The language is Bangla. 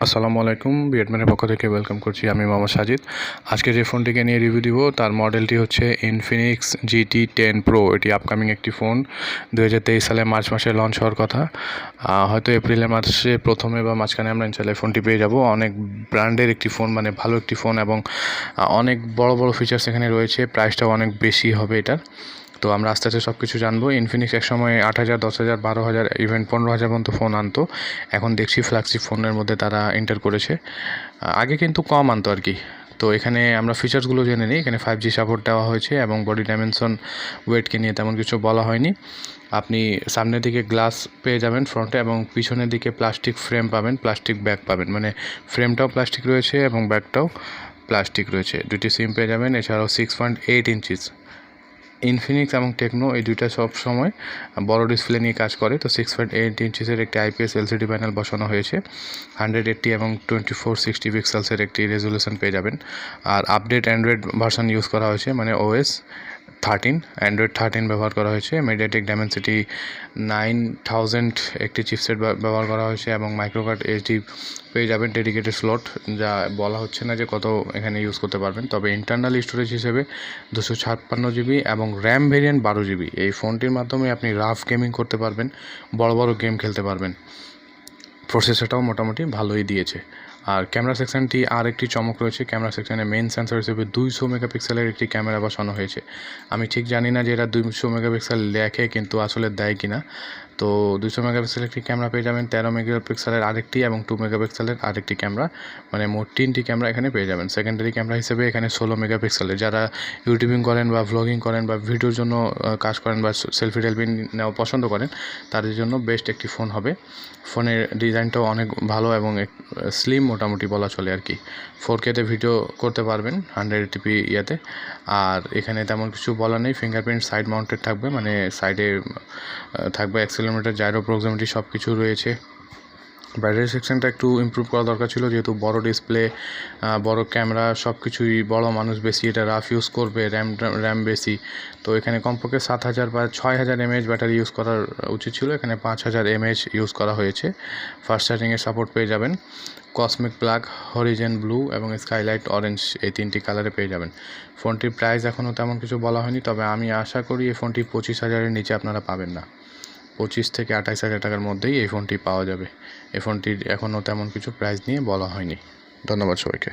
আসসালামু আলাইকুম, beardman পক্ষ থেকে ওয়েলকাম করছি। আমি মোহাম্মদ সাজিদ। আজকে যে ফোনটিকে নিয়ে রিভিউ দিব তার মডেলটি হচ্ছে ইনফিনিক্স GT10 Pro। এটি আপকামিং একটি ফোন, 2023 সালে মার্চ মাসে লঞ্চ হওয়ার কথা। হয়তো এপ্রিলের মাসে প্রথমে বা মাঝখানে আমরা ইনশাআল্লাহ ফোনটি পেয়ে যাব। অনেক ব্র্যান্ডের একটি ফোন, মানে ভালো একটি ফোন, এবং অনেক বড় বড় ফিচার্স এখানে রয়েছে। প্রাইসটাও অনেক বেশি হবে এটার। তো আমরা আস্তে আস্তে সব কিছু জানবো। ইনফিনিক্স এক সময় 8,000, 10,000, 12,000, ইভেন 15,000 পর্যন্ত ফোন আনতো। এখন দেখছি ফ্ল্যাগশিপ ফোনের মধ্যে তারা এন্টার করেছে। আগে কিন্তু কম আনতো আর কি। তো এখানে আমরা ফিচার্সগুলো জেনে নিই। এখানে 5G সাপোর্ট দেওয়া হয়েছে এবং বডি ডাইমেনশন, ওয়েটকে নিয়ে তেমন কিছু বলা হয়নি। আপনি সামনের দিকে গ্লাস পেয়ে যাবেন ফ্রন্টে, এবং পিছনের দিকে প্লাস্টিক ফ্রেম পাবেন, প্লাস্টিক ব্যাগ পাবেন। মানে ফ্রেমটাও প্লাস্টিক রয়েছে এবং ব্যাগটাও প্লাস্টিক রয়েছে। দুটি সিম পেয়ে যাবেন। এছাড়াও 6.8 ইঞ্চিস ইনফিনিক্স এবং টেকনো এই দুইটা সব সময় বড় ডিসপ্লে নিয়ে কাজ করে। তো 6.8 ইঞ্চিসের একটি IPS LCD প্যানেল বসানো হয়েছে। 180 এবং 2460 পিক্সেলসের একটি রেজলিউশন পেয়ে যাবেন। আর আপডেট অ্যান্ড্রয়েড ভার্সন ইউজ করা হয়েছে, মানে OS 13, অ্যান্ড্রয়েড 13 ব্যবহার করা হয়েছে। মিডিয়াটেক ডাইমেনসিটি 9000 একটি চিপসেট ব্যবহার করা হয়েছে, এবং মাইক্রোকার্ড HD পেয়ে যাবেন, ডেডিকেটেড স্লট, যা বলা হচ্ছে না যে কত এখানে ইউজ করতে পারবেন। তবে ইন্টারনাল স্টোরেজ হিসেবে 256 GB এবং র্যাম ভেরিয়েন্ট 12 GB। এই ফোনটির মাধ্যমে আপনি রাফ গেমিং করতে পারবেন, বড় বড় গেম খেলতে পারবেন। প্রসেসরটাও মোটামুটি ভালোই দিয়েছে। আর ক্যামেরা সেকশনটি আর একটি চমক রয়েছে। ক্যামেরা সেকশনে মেইন সেন্সর হিসেবে 200 মেগাপিক্সেলের একটি ক্যামেরা বসানো হয়েছে। আমি ঠিক জানি না যে এটা 200 মেগাপিক্সেল লেখে, কিন্তু আসলে দেয় কিনা। তো 200 মেগাপিক্সেলের একটি ক্যামেরা পেয়ে যাবেন, 13 মেগাপিক্সেলের আরেকটি এবং 2 মেগাপিক্সেলের আরেকটি ক্যামেরা, মানে মোট 3টি ক্যামেরা এখানে পেয়ে যাবেন। সেকেন্ডারি ক্যামেরা হিসেবে এখানে 16 মেগাপিক্সেলের। যারা ইউটিউবিং করেন বা ভ্লগিং করেন বা ভিডিওর জন্য কাজ করেন বা সেলফি টেলফি নেওয়া পছন্দ করেন, তাদের জন্য বেস্ট একটি ফোন হবে। ফোনের ডিজাইনটাও অনেক ভালো এবং স্লিম মোটামুটি বলা চলে আর কি। 4K-তে ভিডিও করতে পারবেন 180p ইয়াতে। আর এখানে তেমন কিছু বলা নেই। ফিঙ্গারপ্রিন্ট সাইড মাউন্টেড থাকবে, মানে সাইডে থাকবে। অ্যাক্সেলেরোমিটার, জাইরো, প্রক্সিমিটি সব কিছু রয়েছে। ব্যাটারি সেকশনটা একটু ইমপ্রুভ করা দরকার ছিল, যেহেতু বড় ডিসপ্লে, বড় ক্যামেরা, সব কিছুই বড়, মানুষ বেশি এটা রাফ ইউজ করবে, র্যাম বেশি। তো এখানে কমপক্ষে 7,000 বা 6,000 mAh ব্যাটারি ইউজ করার উচিত ছিল। এখানে 5,000 mAh ইউজ করা হয়েছে। ফাস্ট চার্জিংয়ের সাপোর্ট পেয়ে যাবেন। কসমিক ব্ল্যাক, হরিজেন ব্লু এবং স্কাইলাইট অরেঞ্জ, এই 3টি কালারে পেয়ে যাবেন। ফোনটির প্রাইস এখনও তেমন কিছু বলা হয়নি, তবে আমি আশা করি এই ফোনটি 25,000-এর নিচে আপনারা পাবেন না। 25 থেকে 28,000 টাকার মধ্যেই এই ফোনটি পাওয়া যাবে। এই ফোনটির এখনও তেমন কিছু প্রাইস নিয়ে বলা হয়নি। ধন্যবাদ সবাইকে।